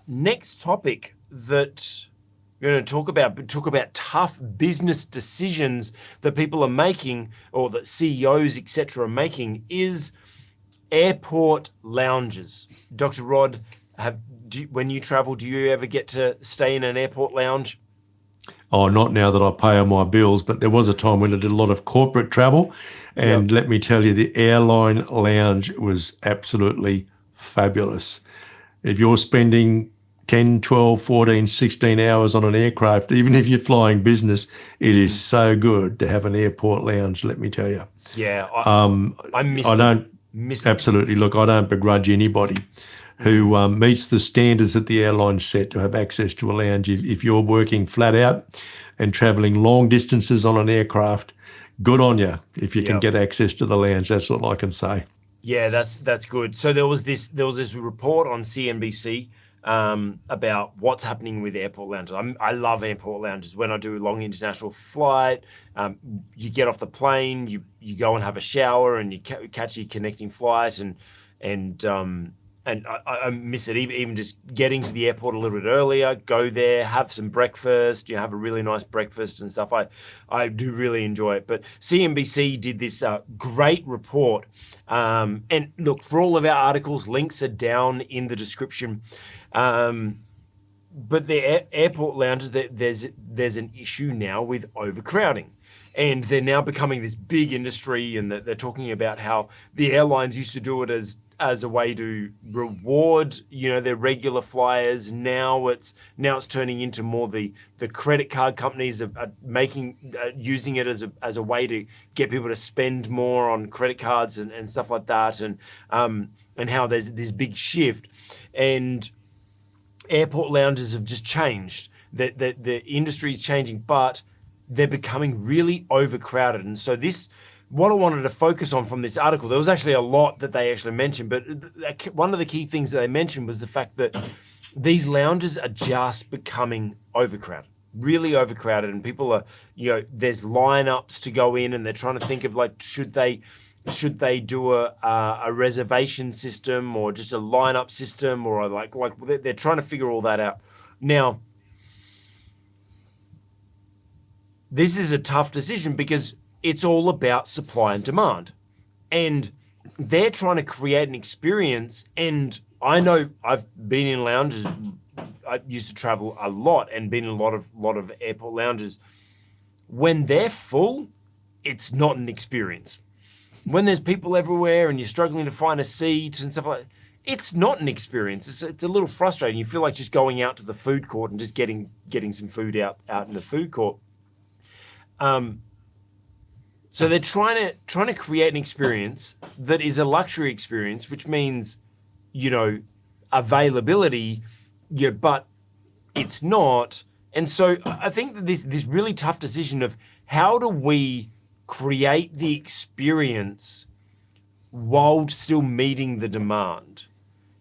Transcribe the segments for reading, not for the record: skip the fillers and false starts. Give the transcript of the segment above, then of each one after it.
next topic that we're going to talk about tough business decisions that people are making, or that CEOs, etc., are making, is airport lounges. Dr. Rod, when you travel, do you ever get to stay in an airport lounge? Oh, not now that I pay all my bills, but there was a time when I did a lot of corporate travel, and let me tell you, the airline lounge was absolutely fabulous. If you're spending 10, 12, 14, 16 hours on an aircraft, even if you're flying business, it is so good to have an airport lounge, let me tell you. Yeah, I miss I them. don't absolutely look. I don't begrudge anybody who meets the standards that the airline set to have access to a lounge. If you're working flat out and travelling long distances on an aircraft, good on you if you can get access to the lounge. That's what I can say. Yeah, that's good. So there was this report on CNBC about what's happening with airport lounges. I love airport lounges. When I do a long international flight, you get off the plane, you go and have a shower, and you catch your connecting flight, and I miss it. Even just getting to the airport a little bit earlier, go there, have some breakfast, have a really nice breakfast and stuff. I do really enjoy it. But CNBC did this great report. And look, for all of our articles, links are down in the description. But the airport lounges, there's an issue now with overcrowding. And they're now becoming this big industry, and they're talking about how the airlines used to do it as a way to reward, their regular flyers. Now it's turning into more the credit card companies are using it as a way to get people to spend more on credit cards and stuff like that, and how there's this big shift, and airport lounges have just changed. The industry is changing, but they're becoming really overcrowded. And so what I wanted to focus on from this article, there was actually a lot that they actually mentioned, but one of the key things that they mentioned was the fact that these lounges are just becoming overcrowded, really overcrowded, and people are, there's lineups to go in, and they're trying to think of should they do a reservation system, or just a lineup system, or they're trying to figure all that out. Now, this is a tough decision because it's all about supply and demand, and they're trying to create an experience. And I know I've been in lounges. I used to travel a lot and been in a lot of airport lounges. When they're full, it's not an experience. When there's people everywhere and you're struggling to find a seat and stuff like that, it's not an experience. It's a little frustrating. You feel like just going out to the food court and just getting some food out in the food court. So they're trying to create an experience that is a luxury experience, which means, availability, but it's not. And so I think that this really tough decision of how do we create the experience while still meeting the demand?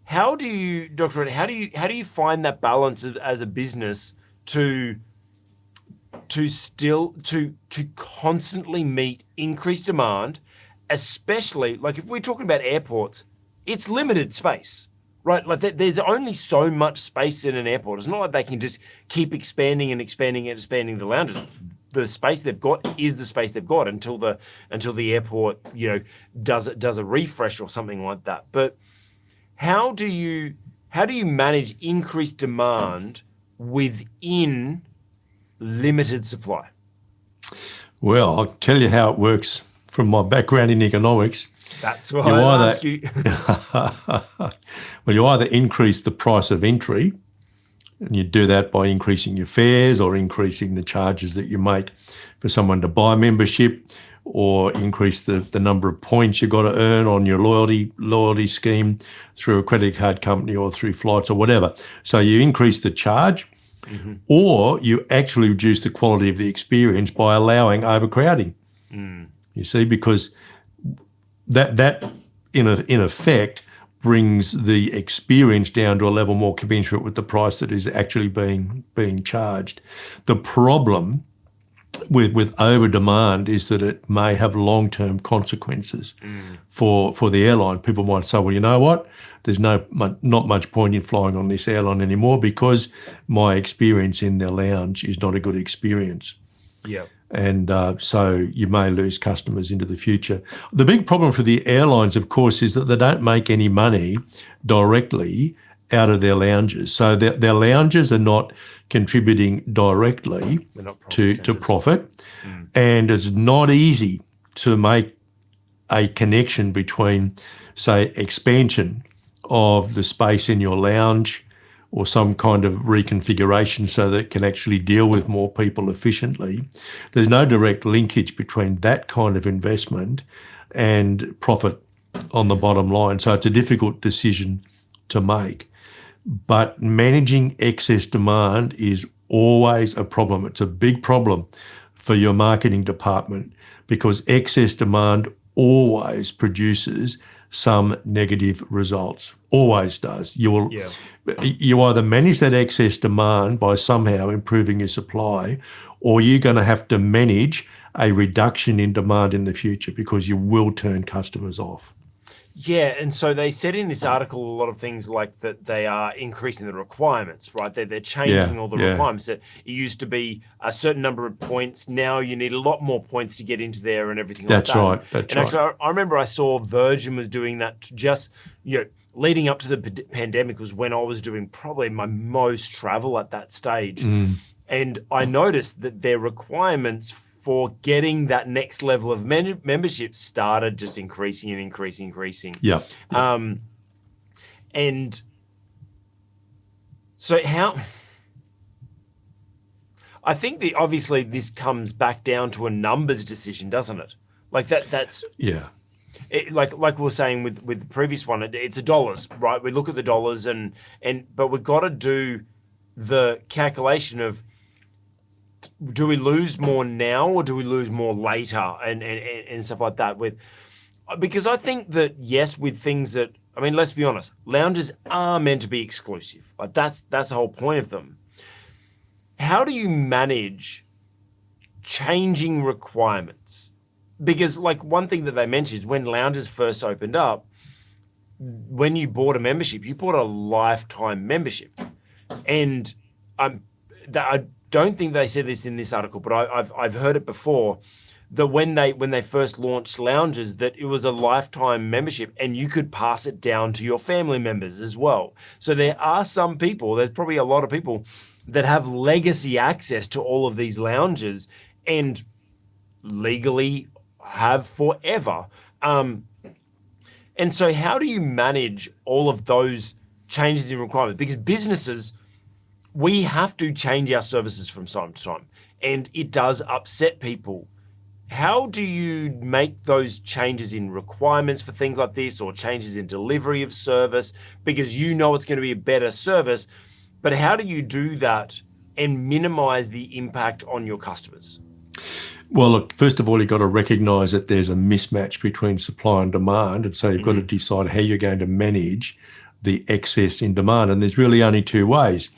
How do you, Dr. Ed, how do you find that balance as a business to constantly meet increased demand, especially if we're talking about airports, it's limited space, right? There's only so much space in an airport. It's not like they can just keep expanding the lounges. The space they've got is the space they've got until the airport, does a refresh or something like that. But how do you manage increased demand within limited supply? Well, I'll tell you how it works from my background in economics. That's what I ask you. Well, you either increase the price of entry, and you do that by increasing your fares or increasing the charges that you make for someone to buy membership, or increase the number of points you've got to earn on your loyalty scheme through a credit card company or through flights or whatever. So you increase the charge, or you actually reduce the quality of the experience by allowing overcrowding. You see, because that in effect brings the experience down to a level more commensurate with the price that is actually being charged. The problem with over demand is that it may have long-term consequences for the airline. People might say, well, you know what? There's not much point in flying on this airline anymore because my experience in their lounge is not a good experience. Yeah. And so you may lose customers into the future. The big problem for the airlines, of course, is that they don't make any money directly out of their lounges. So their lounges are not contributing directly to profit. And it's not easy to make a connection between, say, expansion of the space in your lounge or some kind of reconfiguration so that it can actually deal with more people efficiently. There's no direct linkage between that kind of investment and profit on the bottom line. So it's a difficult decision to make. But managing excess demand is always a problem. It's a big problem for your marketing department because excess demand always produces some negative results. Always does. You either manage that excess demand by somehow improving your supply, or you're going to have to manage a reduction in demand in the future because you will turn customers off. Yeah, and so they said in this article a lot of things like that they are increasing the requirements, right? They're changing all the requirements. That it used to be a certain number of points. Now you need a lot more points to get into there and everything like that. That's right. That's right. Actually, I remember I saw Virgin was doing that just, leading up to the pandemic was when I was doing probably my most travel at that stage. And I noticed that their requirements for getting that next level of membership started just increasing and increasing. Yeah. And so I think obviously this comes back down to a numbers decision, doesn't it? Like that's like we were saying with the previous one, it's a dollars, right? We look at the dollars but we've got to do the calculation of, do we lose more now or do we lose more later and stuff like that? Because I think that, yes, with things that, I mean, let's be honest, lounges are meant to be exclusive. Like that's the whole point of them. How do you manage changing requirements? Because like one thing that they mentioned is when lounges first opened up, when you bought a membership, you bought a lifetime membership. And I don't think they said this in this article, but I've heard it before, that when they first launched lounges, that it was a lifetime membership and you could pass it down to your family members as well. So there are some people, there's probably a lot of people that have legacy access to all of these lounges and legally have forever. And so how do you manage all of those changes in requirements? Because businesses, we have to change our services from time to time, and it does upset people. How do you make those changes in requirements for things like this, or changes in delivery of service, because you know it's going to be a better service, but how do you do that and minimize the impact on your customers? Well, look, first of all, you've got to recognise that there's a mismatch between supply and demand, and so you've got to decide how you're going to manage the excess in demand, and there's really only two ways.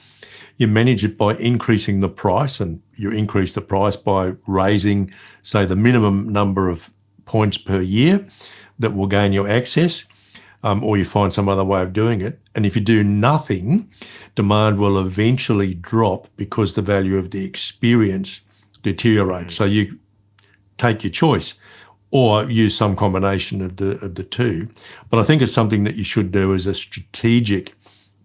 You manage it by increasing the price, and you increase the price by raising, say, the minimum number of points per year that will gain you access, or you find some other way of doing it. And if you do nothing, demand will eventually drop because the value of the experience deteriorates. So you take your choice or use some combination of the two. But I think it's something that you should do as a strategic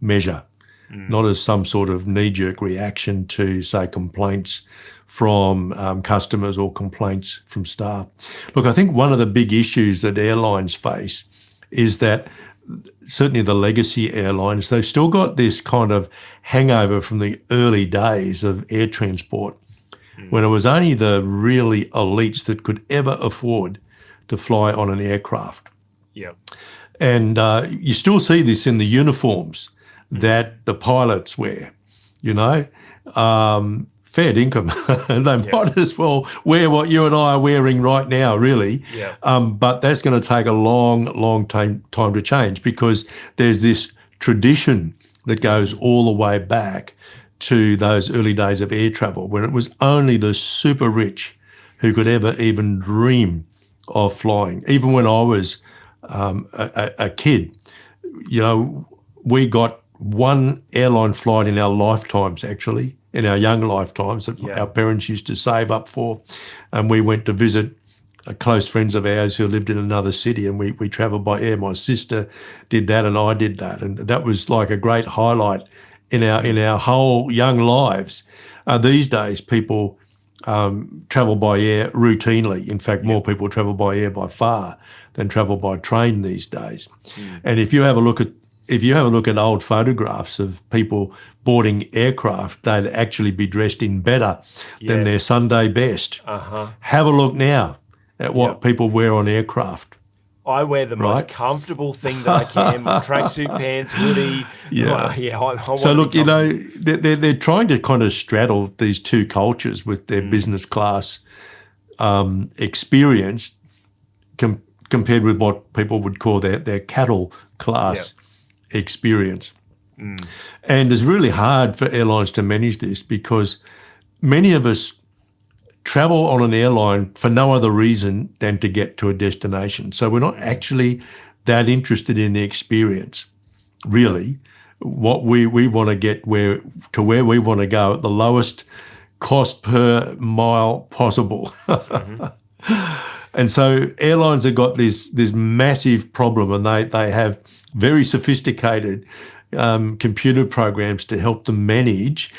measure, not as some sort of knee-jerk reaction to, say, complaints from customers or complaints from staff. Look, I think one of the big issues that airlines face is that certainly the legacy airlines, they've still got this kind of hangover from the early days of air transport, when it was only the really elites that could ever afford to fly on an aircraft. Yeah. And you still see this in the uniforms that the pilots wear, fair dinkum. They might as well wear what you and I are wearing right now, really. Yeah. But that's going to take a long time to change, because there's this tradition that goes all the way back to those early days of air travel when it was only the super rich who could ever even dream of flying. Even when I was a kid, we got one airline flight in our lifetimes, actually, in our young lifetimes that our parents used to save up for. And we went to visit close friends of ours who lived in another city, and we travelled by air. My sister did that and I did that. And that was like a great highlight in our whole young lives. These days, people travel by air routinely. In fact, more people travel by air by far than travel by train these days. And if you have a look at old photographs of people boarding aircraft, they'd actually be dressed in better than their Sunday best. Have a look now at what people wear on aircraft. I wear the most comfortable thing that I can, tracksuit pants, hoodie. So look, they're trying to kind of straddle these two cultures with their business class experience compared with what people would call their cattle class experience. And it's really hard for airlines to manage this because many of us travel on an airline for no other reason than to get to a destination. So we're not actually that interested in the experience, really. What we want to get where we want to go at the lowest cost per mile possible. And so airlines have got this massive problem, and they have very sophisticated computer programs to help them manage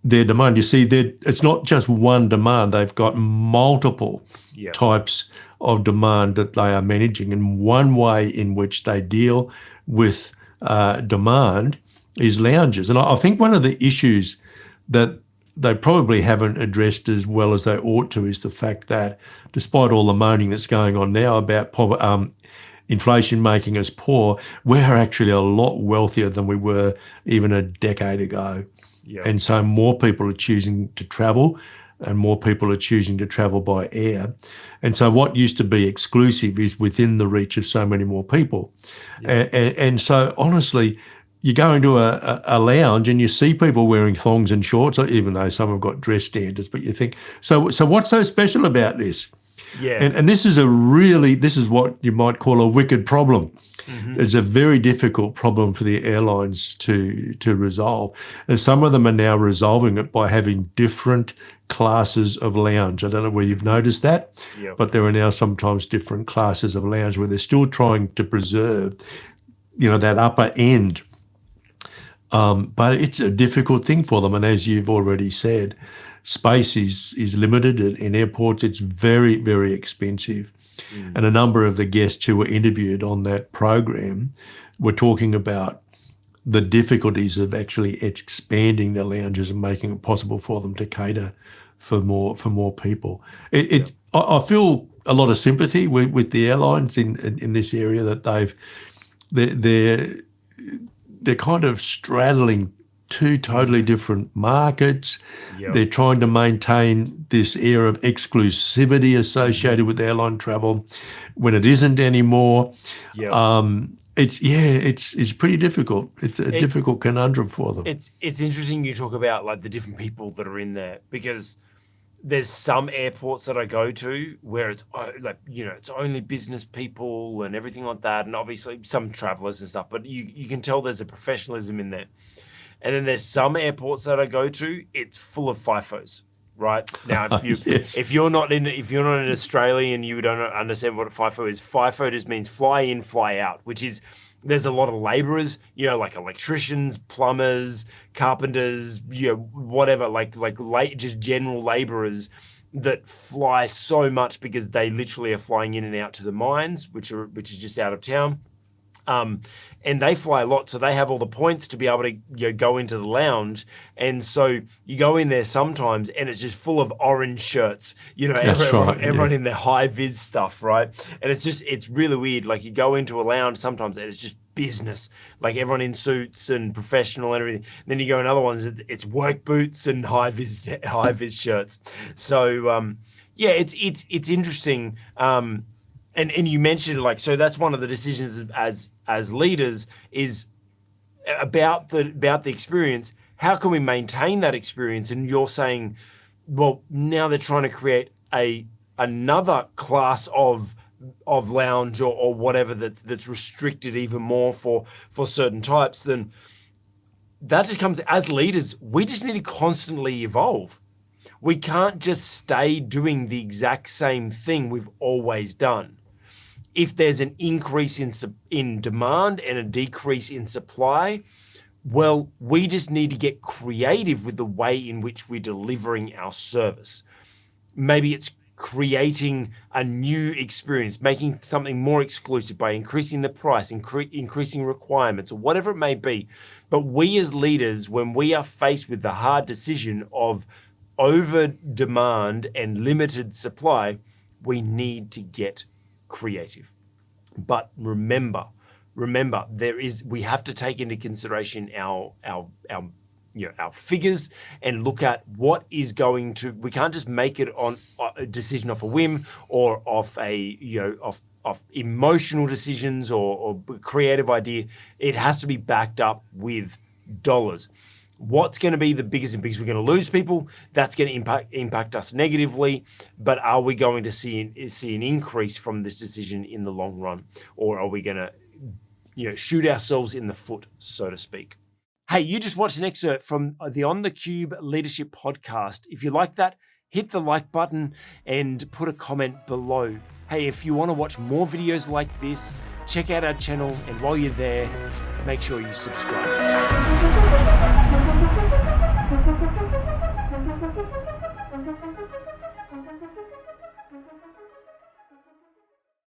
their demand. You see, it's not just one demand. They've got multiple types of demand that they are managing. And one way in which they deal with demand is lounges. And I think one of the issues that they probably haven't addressed as well as they ought to is the fact that despite all the moaning that's going on now about inflation making us poor, we're actually a lot wealthier than we were even a decade ago. And so more people are choosing to travel and more people are choosing to travel by air. And so what used to be exclusive is within the reach of so many more people. And so honestly, you go into a lounge and you see people wearing thongs and shorts, even though some have got dress standards, but you think, so what's so special about this? And this is what you might call a wicked problem. It's a very difficult problem for the airlines to resolve. And some of them are now resolving it by having different classes of lounge. I don't know whether you've noticed that, but there are now sometimes different classes of lounge where they're still trying to preserve, that upper end. But it's a difficult thing for them. And as you've already said, space is limited in airports. It's very, very expensive. And a number of the guests who were interviewed on that program were talking about the difficulties of actually expanding the lounges and making it possible for them to cater for more people. I feel a lot of sympathy with the airlines in this area that they're kind of straddling two totally different markets. They're trying to maintain this air of exclusivity associated with airline travel when it isn't anymore. It's pretty difficult. It's a difficult conundrum for them. It's interesting you talk about like the different people that are in there, because there's some airports that I go to where it's it's only business people and everything like that, and obviously some travelers and stuff, but you can tell there's a professionalism in there. And then there's some airports that I go to, it's full of FIFOs, right? Now, if you're not in Australia and you don't understand what a FIFO is, FIFO just means fly in, fly out, which is there's a lot of labourers, like electricians, plumbers, carpenters, whatever, just general labourers that fly so much because they literally are flying in and out to the mines, which is just out of town. And they fly a lot, so they have all the points to be able to go into the lounge. And so you go in there sometimes and it's just full of orange shirts, everyone in their high-vis stuff, right? And it's really weird. Like you go into a lounge sometimes and it's just business, like everyone in suits and professional and everything. And then you go in other ones, it's work boots and high-vis shirts. So, it's interesting. And you mentioned so that's one of the decisions as leaders is about the experience. how can we maintain that experience? And you're saying, well, now they're trying to create another class of lounge or whatever that's restricted even more for certain types. Then that just comes, as leaders, we just need to constantly evolve. We can't just stay doing the exact same thing we've always done. If there's an increase in demand and a decrease in supply, well, we just need to get creative with the way in which we're delivering our service. Maybe it's creating a new experience, making something more exclusive by increasing the price, increasing requirements, or whatever it may be. But we as leaders, when we are faced with the hard decision of over demand and limited supply, we need to get creative. But remember, we have to take into consideration our figures and look at what is going to. We can't just make it on a decision off a whim or off of emotional decisions or creative idea. It has to be backed up with dollars. What's going to be the biggest impact? We're going to lose people. That's going to impact us negatively. But are we going to see an increase from this decision in the long run, or are we going to shoot ourselves in the foot, so to speak? Hey, you just watched an excerpt from the On the Cube Leadership Podcast. If you like that, hit the like button and put a comment below. Hey, if you want to watch more videos like this, check out our channel. And while you're there, make sure you subscribe.